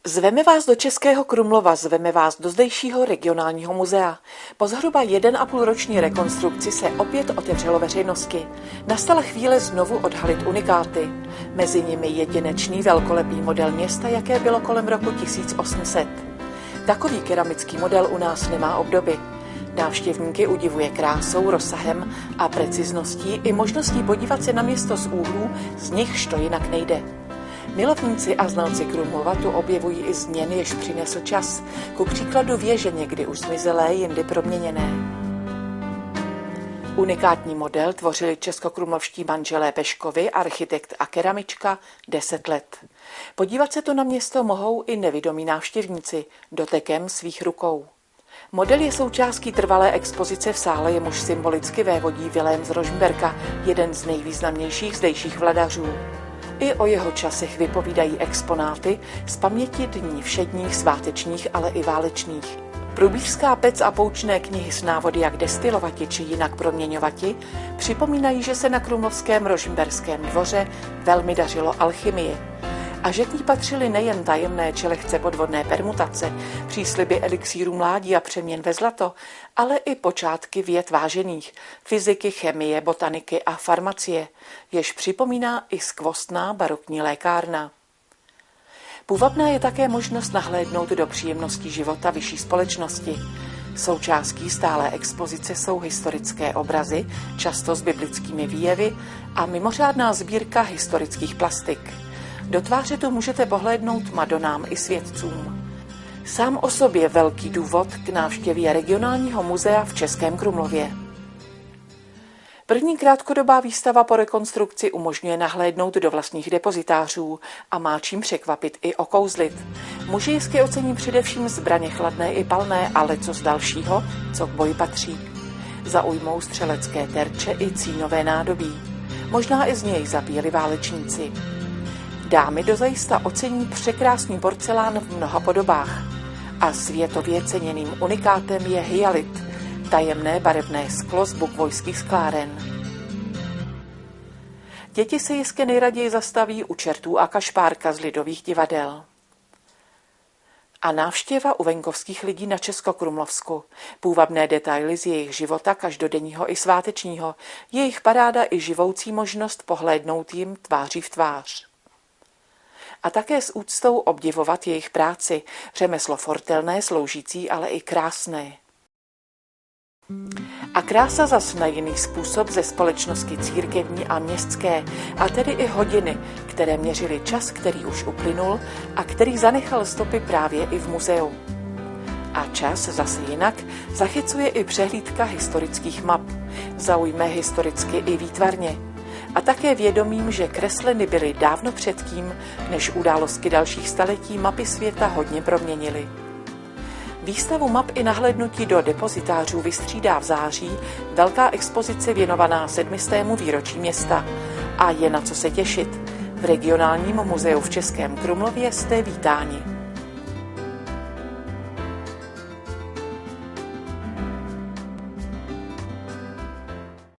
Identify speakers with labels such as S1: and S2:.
S1: Zveme vás do Českého Krumlova, zveme vás do zdejšího regionálního muzea. Po zhruba 1,5roční rekonstrukci se opět otevřelo veřejnosti. Nastala chvíle znovu odhalit unikáty. Mezi nimi jedinečný velkolepý model města, jaké bylo kolem roku 1800. Takový keramický model u nás nemá obdoby. Návštěvníky udivuje krásou, rozsahem a precizností i možností podívat se na město z úhlů, z nichž to jinak nejde. Milovníci a znalci Krumlova tu objevují i změny, jež přinesl čas, ku příkladu věže někdy už zmizelé, jindy proměněné. Unikátní model tvořili českokrumlovští manželé Peškovi, architekt a keramička, 10 let. Podívat se tu na město mohou i nevidomí návštěvníci, dotekem svých rukou. Model je součástí trvalé expozice v sále, jemuž symbolicky vévodí Vilém z Rožmberka, jeden z nejvýznamnějších zdejších vladařů. I o jeho časech vypovídají exponáty z paměti dní všedních, svátečních, ale i válečných. Průbířská pec a poučné knihy s návody, jak destilovati či jinak proměňovati, připomínají, že se na krumlovském Rožmberském dvoře velmi dařilo alchymii. A že k ní patřily nejen tajemné či lehce podvodné permutace, přísliby elixíru mládí a přeměn ve zlato, ale i počátky věd vážených, fyziky, chemie, botaniky a farmacie, jež připomíná i skvostná barokní lékárna. Půvabná je také možnost nahlédnout do příjemností života vyšší společnosti. Součástí stálé expozice jsou historické obrazy, často s biblickými výjevy, a mimořádná sbírka historických plastik. Do tváře tu můžete pohlédnout madonám i světcům. Sám o sobě velký důvod k návštěvě regionálního muzea v Českém Krumlově. První krátkodobá výstava po rekonstrukci umožňuje nahlédnout do vlastních depozitářů a má čím překvapit i okouzlit. Mužejsky ocení především zbraně chladné i palné, ale co z dalšího, co k boji patří. Zaujmou střelecké terče i cínové nádobí. Možná i z něj zabíjeli válečníci. Dámy dozajista ocení překrásný porcelán v mnoha podobách. A světově ceněným unikátem je hyalit, tajemné barevné sklo z bukvojských skláren. Děti se jistě nejraději zastaví u Čertů a Kašpárka z lidových divadel. A návštěva u venkovských lidí na Českokrumlovsku, půvabné detaily z jejich života každodenního i svátečního, jejich paráda i živoucí možnost pohlédnout jim tváří v tvář. A také s úctou obdivovat jejich práci, řemeslo fortelné, sloužící, ale i krásné. A krása zas na jiný způsob ze společnosti církevní a městské, a tedy i hodiny, které měřily čas, který už uplynul a který zanechal stopy právě i v muzeu. A čas zase jinak zachycuje i přehlídka historických map, zaujme historicky i výtvarně. A také vědomím, že kresleny byly dávno předtím, než události dalších staletí mapy světa hodně proměnily. Výstavu map i nahlédnutí do depozitářů vystřídá v září velká expozice věnovaná 700. výročí města. A je na co se těšit. V regionálním muzeu v Českém Krumlově jste vítáni.